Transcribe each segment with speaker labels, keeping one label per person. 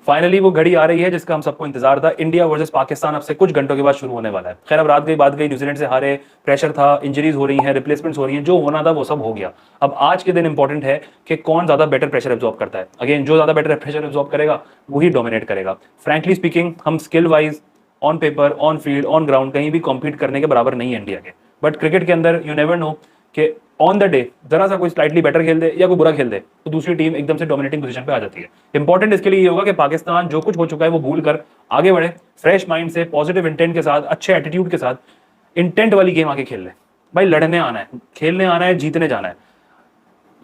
Speaker 1: Finally वो घड़ी आ रही है जिसका हम सबको इंतजार था। इंडिया वर्सेस पाकिस्तान अब से कुछ घंटों के बाद शुरू होने वाला है। खैर अब रात गई बात गई, न्यूजीलैंड से हारे, प्रेशर था, इंजरीज हो रही हैं, रिप्लेसमेंट्स हो रही हैं, जो होना था वो सब हो गया। अब आज के दिन इंपॉर्टेंट है कि कौन ज्यादा बेटर प्रेशर एब्जॉर्ब करता है। अगेन जो ज्यादा बेटर प्रेशर एब्जॉर्ब करेगा वही डोमिनेट करेगा। फ्रैंकली स्पीकिंग हम skill wise on paper, on field, on ground कहीं भी कॉम्पीट करने के बराबर नहीं है इंडिया के। बट क्रिकेट के अंदर यू नेवर नो कि ऑन द डे जरा सा कोई स्लाइटली बेटर खेल दे या कोई बुरा खेल दे तो दूसरी टीम एकदम से डोमिनेटिंग पोजीशन पे आ जाती है। इंपॉर्टेंट इसके लिए ये होगा कि पाकिस्तान जो कुछ हो चुका है वो भूल कर आगे बढ़े, फ्रेश माइंड से, पॉजिटिव इंटेंट के साथ, अच्छे एटीट्यूड के साथ, इंटेंट वाली गेम आके खेल ले। भाई लड़ने आना है, खेलने आना है, जीतने जाना है।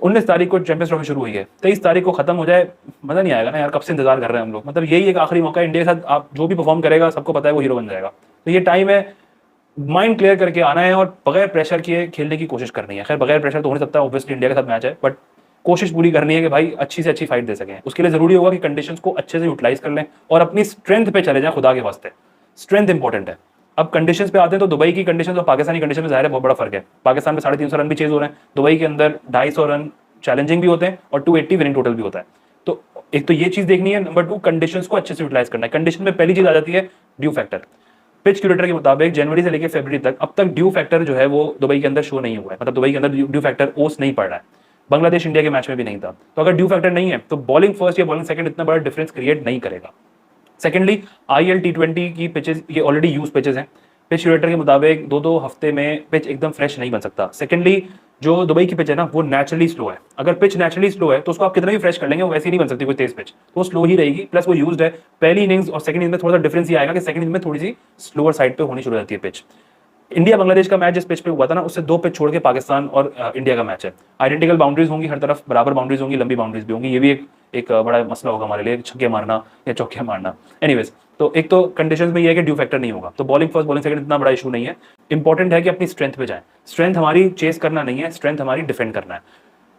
Speaker 1: 19 तारीख को चैंपियंस ट्रॉफी शुरू हुई है, 23 तारीख को खत्म हो जाए, मजा नहीं आएगा ना यार। कब से इंतजार कर रहे हैं हम लोग। मतलब यही एक आखिरी मौका है इंडिया के साथ। आप जो भी परफॉर्म करेगा सबको पता है वो हीरो बन जाएगा। तो ये टाइम है, माइंड क्लियर करके आना है और बगैर प्रेशर किए खेलने की कोशिश करनी है। खैर बगैर प्रेशर तो हो नहीं सकता, ऑब्वियसली इंडिया के साथ मैच है, बट कोशिश पूरी करनी है कि भाई अच्छी से अच्छी फाइट दे सकें। उसके लिए जरूरी होगा कि कंडीशंस को अच्छे से यूटिलाइज कर लें और अपनी स्ट्रेंथ पे चले जाएं। खुदा के वास्ते स्ट्रेंथ इंपॉर्टेंट है। अब कंडीशंस पे आते हैं तो दुबई की कंडीशंस और पाकिस्तानी कंडीशन में जाहिर है बहुत बड़ा फर्क है। पाकिस्तान में 350 रन भी चेज हो रहे हैं, दुबई के अंदर 250 रन चैलेंजिंग भी होते हैं और 280 विनिंग टोटल भी होता है। तो एक तो ये चीज देखनी है। नंबर 2 कंडीशंस को अच्छे से यूटिलाइज करना है। कंडीशन में पहली चीज आ जाती है ड्यू फैक्टर। पिच क्यूरेटर के मुताबिक जनवरी से लेकर फरवरी तक अब तक ड्यू फैक्टर जो है वो दुबई के अंदर शो नहीं हुआ है। मतलब दुबई के अंदर ड्यू फैक्टर ओस नहीं पड़ रहा है। बांग्लादेश इंडिया के मैच में भी नहीं था। तो अगर ड्यू फैक्टर नहीं है तो बॉलिंग फर्स्ट या बॉलिंग सेकंड इतना बड़ा डिफरेंस क्रिएट नहीं करेगा। सेकेंडली IL T20 की पिचेस ये ऑलरेडी यूज पिचेस हैं। पिच क्यूरेटर के मुताबिक 2-2 हफ्ते में पिच एकदम फ्रेश नहीं बन सकता। सेकेंडली जो दुबई की पिच है ना वो नेचुरली स्लो है। अगर पिच नेचुरली स्लो है तो उसको आप कितना भी फ्रेश कर लेंगे वो वैसी नहीं बन सकती कोई तेज पिच, तो वो स्लो ही रहेगी। प्लस वो यूज्ड है। पहली इनिंग्स और सेकंड इनिंग्स में थोड़ा सा डिफरेंस ये आएगा कि सेकंड इनिंग्स में थोड़ी सी स्लोअर साइड पे होनी शुरू हो जाती है पिच। इंडिया बांग्लादेश का मैच जिस पिच पे हुआ था ना उससे 2 पिच छोड़ के पाकिस्तान और इंडिया का मैच है। आइडेंटिकल बाउंड्रीज होंगी, हर तरफ बराबर बाउंड्रीज होंगी, लंबी बाउंड्रीज भी होंगी। ये भी एक बड़ा मसला होगा हमारे लिए, छक्के मारना या चौके मारना। एनीवेज तो एक तो कंडीशंस में ये है कि ड्यू फैक्टर नहीं होगा, तो बॉलिंग फर्स्ट बॉलिंग सेकंड इतना बड़ा इशू नहीं है। इंपॉर्टेंट है कि अपनी स्ट्रेंथ पे जाएं। स्ट्रेंथ हमारी चेस करना नहीं है, स्ट्रेंथ हमारी डिफेंड करना है।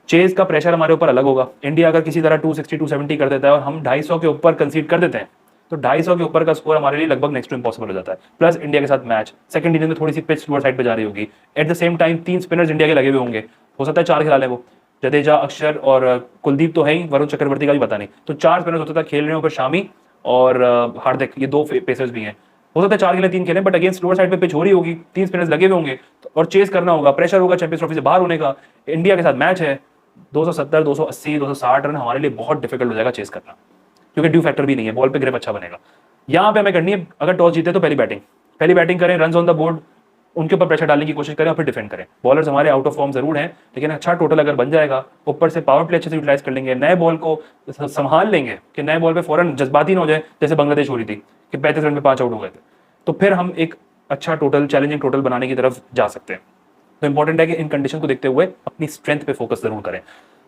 Speaker 1: चेस का प्रेशर हमारे ऊपर अलग होगा। इंडिया अगर किसी तरह 260 270 कर देता है और हम 250 के ऊपर कंसीड कर देते हैं तो 250 के ऊपर का स्कोर हमारे लिए लगभग नेक्स्ट टू इम्पॉसिबल हो जाता है। प्लस इंडिया के साथ मैच सेकंड इनिंग में थोड़ी सी पिच लोअर साइड पे जा रही होगी। At the same time 3 spinners India के लगे हुए होंगे, हो सकता है 4 खिला ले वो। जडेजा, अक्षर और कुलदीप तो है ही, वरुण चक्रवर्ती का भी पता नहीं, तो 4 स्पिनर्स हो सकता है खेल रहे हो। फिर शामी और हार्दिक, ये 2 पेसर्स भी हैं। हो सकता है 4 खेले 3 खेले, बट अगेंस्ट लोअर साइड पे पिच हो रही होगी, 3 स्पिनर्स लगे हुए होंगे और चेस करना होगा, प्रेशर होगा चैंपियंस ट्रॉफी से बाहर होने का। इंडिया के साथ मैच है, 270 280 260 रन हमारे लिए बहुत डिफिकल्ट हो जाएगा चेस करना, क्योंकि ड्यू फैक्टर भी नहीं है, बॉल पे ग्रिप अच्छा बनेगा। यहाँ पे हमें करनी है, अगर टॉस जीते तो पहली बैटिंग करें, रन ऑन द बोर्ड, उनके ऊपर प्रेशर डालने की कोशिश करें और फिर डिफेंड करें। बॉलर्स हमारे आउट ऑफ फॉर्म जरूर हैं, लेकिन अच्छा टोटल अगर बन जाएगा, ऊपर से पावर प्ले अच्छे से यूटिलाइज कर लेंगे, नए बॉल को संभाल लेंगे कि नए बॉल पे फौरन जज्बाती ना हो जाए जैसे बांग्लादेश हो रही थी कि 35 रन में 5 आउट हो गए थे, तो फिर हम एक अच्छा टोटल, चैलेंजिंग टोटल बनाने की तरफ जा सकते हैं। तो इंपॉर्टेंट है कि इन कंडीशन को देखते हुए अपनी स्ट्रेंथ पे फोकस जरूर करें।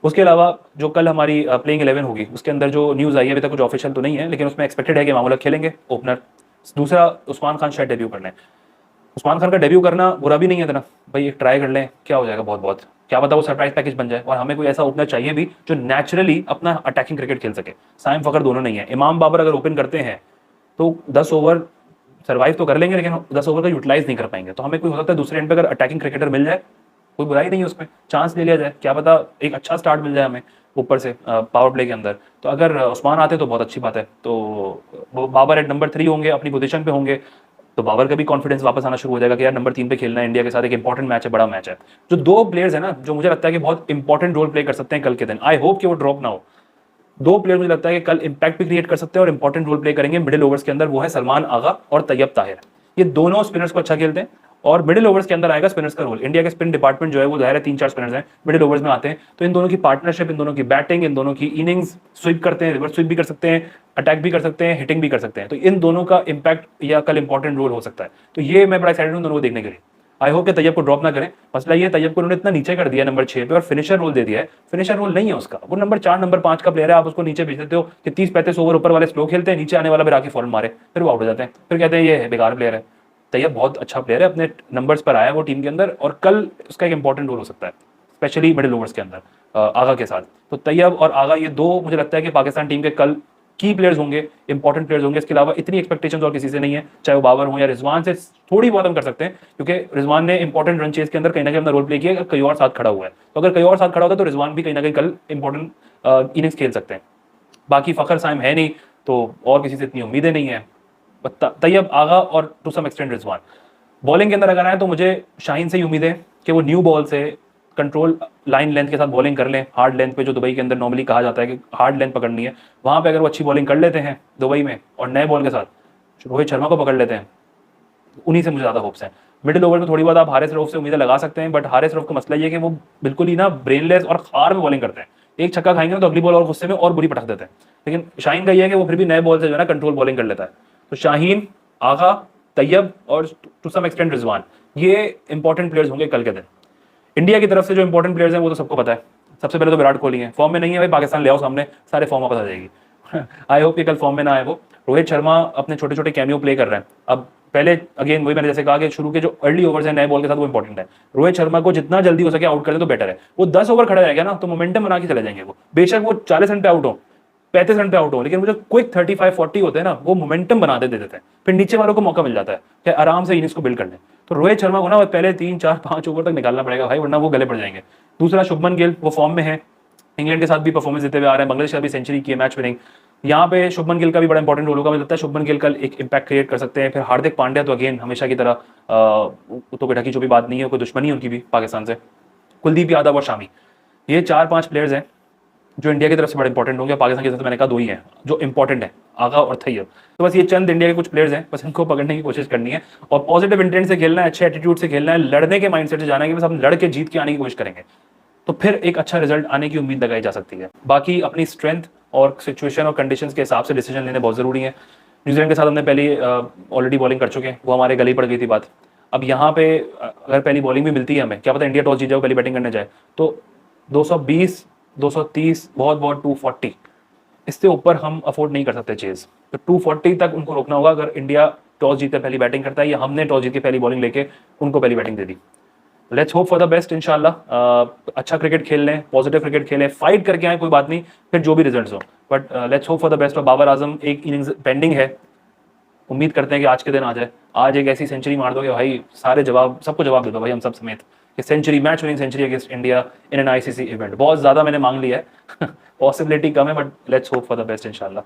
Speaker 1: उसके अलावा जो कल हमारी प्लेइंग 11 होगी उसके अंदर जो न्यूज़ आई है, अभी तक कुछ ऑफिशियल तो नहीं है, लेकिन उसमें एक्सपेक्टेड है कि मामूला खेलेंगे ओपनर। दूसरा, उस्मान खान शायद डेब्यू कर लें। उस्मान खान का डेब्यू करना बुरा भी नहीं है इतना, भाई एक ट्राई कर लें, क्या हो जाएगा, बहुत बहुत क्या पता वो सरप्राइज पैकेज बन जाए। और हमें कोई ऐसा ओपनर चाहिए भी जो नेचुरली अपना अटैकिंग क्रिकेट खेल सके। साइम फखर दोनों नहीं है। इमाम बाबर अगर ओपन करते हैं तो 10 ओवर सर्वाइव तो कर लेंगे, लेकिन 10 ओवर का यूटिलाइज नहीं कर पाएंगे। तो हमें कोई हो सकता है दूसरे एंड पे अगर अटैकिंग क्रिकेटर मिल जाए, कोई बुराई नहीं है उसमें, चांस ले लिया जाए, क्या पता एक अच्छा स्टार्ट मिल जाए हमें ऊपर से पावर प्ले के अंदर। तो अगर उस्मान आते तो बहुत अच्छी बात है। तो वो बाबर एट नंबर 3 होंगे, अपनी पोजीशन पे होंगे, तो बाबर का भी कॉन्फिडेंस वापस आना शुरू हो जाएगा कि यार नंबर 3 पे खेलना है इंडिया के साथ, एक इंपॉर्टेंट मैच है, बड़ा मैच है। जो 2 प्लेयर्स है ना जो मुझे लगता है कि बहुत इंपॉर्टेंट रोल प्ले कर सकते हैं कल के दिन, आई होप कि वो ड्रॉप ना हो। 2 प्लेयर मुझे लगता है कि कल इंपैक्ट भी क्रिएट कर सकते हैं और इंपॉर्टेंट रोल प्ले करेंगे मिडिल ओवर्स के अंदर, वो है सलमान आगा और तैयब ताहिर। ये दोनों स्पिनर्स को अच्छा खेलते हैं और मिडिल ओवर्स के अंदर आएगा स्पिनर्स का रोल। इंडिया के स्पिन डिपार्टमेंट जो है वो दायरा 3-4 स्पिनर्स हैं, मिडिल ओवर्स में आते हैं। तो इन दोनों की पार्टनरशिप, इन दोनों की बैटिंग, इन दोनों की इनिंग्स, स्वीप करते हैं, रिवर्स स्वीप भी कर सकते हैं, अटैक भी कर सकते हैं, हिटिंग भी कर सकते हैं। तो इन दोनों का इंपैक्ट या कल इंपॉर्टेंट रोल हो सकता है। तो ये मैं बड़ा एक्साइटेड हूं दोनों को देखने के लिए। आई होप कि तैयब को ड्रॉप ना करें। मसला ये, तैयब को उन्होंने इतना नीचे कर दिया नंबर 6 पे और फिनिशर रोल दे दिया है। फिनिशर रोल नहीं है उसका, वो नंबर 4 नंबर 5 का प्लेयर है। आप उसको नीचे भेज देते हो कि 30-35 ओवर ऊपर वाले स्लो खेलते हैं, नीचे आने वाला फिर आके फॉरन मारे, फिर वो आउट हो जाते हैं, फिर कहते हैं ये बेकार प्लेयर है। तैयब बहुत अच्छा प्लेयर है, अपने नंबर्स पर आया वो टीम के अंदर, और कल उसका एक इंपॉर्टेंट रोल हो सकता है, स्पेशली मिडिल ओवर्स के अंदर आगा के साथ। तो तैयब और आगा ये 2 मुझे लगता है कि पाकिस्तान टीम के कल की प्लेयर्स होंगे, इंपॉर्टेंट प्लेयर्स होंगे। इसके अलावा इतनी एक्सपेक्टेशंस और किसी से नहीं है, चाहे वो बाबर हो या रिजवान से थोड़ी बहुत हम कर सकते हैं, क्योंकि रिजवान ने इंपॉर्टेंट रन चेज के अंदर कहीं ना कहीं अपना रोल प्ले किया, कहीं और साथ खड़ा हुआ है। तो अगर कहीं और साथ खड़ा होता है तो रिजवान भी कहीं ना कहीं कल इंपॉर्टेंट इनिंग्स खेल सकते हैं। बाकी फखर साइम है नहीं, तो और किसी से इतनी उम्मीदें नहीं है। तैयब, आगा और to some extent Rizwan. Bowling के अंदर अगर आए तो मुझे शाहीन से ही उम्मीद है कि वो न्यू बॉल से कंट्रोल लाइन लेंथ के साथ बॉलिंग कर लें, हार्ड लेंथ पे, जो दुबई के अंदर नॉर्मली कहा जाता है कि हार्ड लेंथ पकड़नी है, वहां पे अगर वो अच्छी बॉलिंग कर लेते हैं दुबई में और नए बॉल के साथ रोहित शर्मा को पकड़ लेते हैं, उन्हीं से मुझे ज़्यादा होप्स हैं। मिडिल ओवर में थोड़ी बहुत आप हारिस रऊफ से उम्मीदें लगा सकते हैं, बट हारिस रऊफ का मसला ये है कि वो बिल्कुल ही ना ब्रेनलेस और खार में बॉलिंग करते हैं। एक छक्का खाएंगे ना तो अगली बॉल और गुस्से में और बुरी पटक देते हैं। लेकिन शाहीन का ये है कि वो फिर भी नए बॉल से जो है ना कंट्रोल बॉलिंग कर लेता है। तो शाहीन, आगा, तैयब और टू सम एक्सटेंट रिजवान, ये इंपॉर्टेंट प्लेयर्स होंगे कल के दिन। इंडिया की तरफ से जो इंपॉर्टेंट प्लेयर्स हैं वो तो सबको पता है। सबसे पहले तो विराट कोहली है, फॉर्म में नहीं है भाई, पाकिस्तान ले आओ सामने, सारे फॉर्म वापस आ जाएगी। आई होप कि कल फॉर्म में ना आए वो। रोहित शर्मा अपने छोटे छोटे कैमियो प्ले कर रहे हैं। अब पहले अगेन वही मैंने जैसे कहा कि शुरू के जो अर्ली ओवर्स हैं नए बॉल के साथ वो इंपॉर्टेंट है। रोहित शर्मा को जितना जल्दी हो सके आउट कर दे तो बेटर है। वो 10 ओवर खड़ा रहेगा ना तो मोमेंटम बना के चले जाएंगे वो, बेशक वो 40 रन पे आउट हो, 35 रन पे आउट हो, लेकिन वो जो क्विक 35-40 होते हैं ना वो मोमेंटम बना देते हैं, फिर नीचे वालों को मौका मिल जाता है कि आराम से इनिंग्स को बिल्ड कर लें। तो रोहित शर्मा को ना पहले 3-4-5 ओवर तक निकालना पड़ेगा भाई, वरना वो गले पड़ जाएंगे। दूसरा, शुभमन गिल, वो फॉर्म में है, इंग्लैंड के साथ भी परफॉर्मेंस देते हुए आ रहे हैं, बांग्लादेश का भी सेंचुरी की है, मैच विनिंग। यहाँ पे शुभमन गिल का भी बड़ा इंपॉर्टेंट रोल होगा, मुझे लगता है शुभमन गिल कल एक इंपैक्ट क्रिएट कर सकते हैं। फिर हार्दिक पांड्या तो अगेन हमेशा की तरह तो बेटा की जो भी बात नहीं है, कोई दुश्मनी है उनकी भी पाकिस्तान से। कुलदीप यादव और शामी, ये 4-5 प्लेयर्स हैं जो इंडिया की तरफ से बड़े इंपॉर्टेंट होंगे। पाकिस्तान की तरफ से मैंने कहा 2 ही हैं जो इंपॉर्टेंट है, आगा और तैयब। तो बस ये चंद इंडिया के कुछ प्लेयर्स हैं, बस इनको पकड़ने की कोशिश करनी है और पॉजिटिव इंटेंट से खेलना है, अच्छे एटीट्यूड से खेलना है, लड़ने के माइंडसेट से जाना है कि बस हम लड़ के जीत के आने की कोशिश करेंगे, तो फिर एक अच्छा रिजल्ट आने की उम्मीद लगाई जा सकती है। बाकी अपनी स्ट्रेंथ और सिचुएशन और कंडीशंस के हिसाब से डिसीजन लेने बहुत जरूरी है। न्यूजीलैंड के साथ हमने पहले ऑलरेडी बॉलिंग कर चुके हैं, वो हमारे गली पड़ गई थी बात। अब यहाँ पे अगर पहली बॉलिंग भी मिलती है हमें, क्या पता इंडिया टॉस जीत जाए, पहली बैटिंग करने जाए, तो 220, 230, बहुत बहुत 240, इससे ऊपर हम अफोर्ड नहीं कर सकते चेज। तो 240 तक उनको रोकना होगा अगर इंडिया टॉस जीत कर पहली बैटिंग करता है, या हमने टॉस जीत के पहली बॉलिंग लेके उनको पहली batting they the. Let's hope for the best इंशाल्लाह। अच्छा क्रिकेट खेल लें, पॉजिटिव क्रिकेट खेलें, फाइट करके आए, कोई बात नहीं, फिर जो भी रिजल्ट्स हो, but let's hope for the best. और बाबर आजम एक इनिंग्स पेंडिंग है, उम्मीद करते हैं कि आज के दिन आ जाए। आज एक ऐसी सेंचुरी मार दो कि भाई सारे जवाब, सबको जवाब दे दो भाई, हम सब समेत, कि century, match winning century against India in an ICC event. बहुत ज्यादा मैंने मांग लिया है, पॉसिबिलिटी कम है, but let's hope for the best इंशाल्लाह।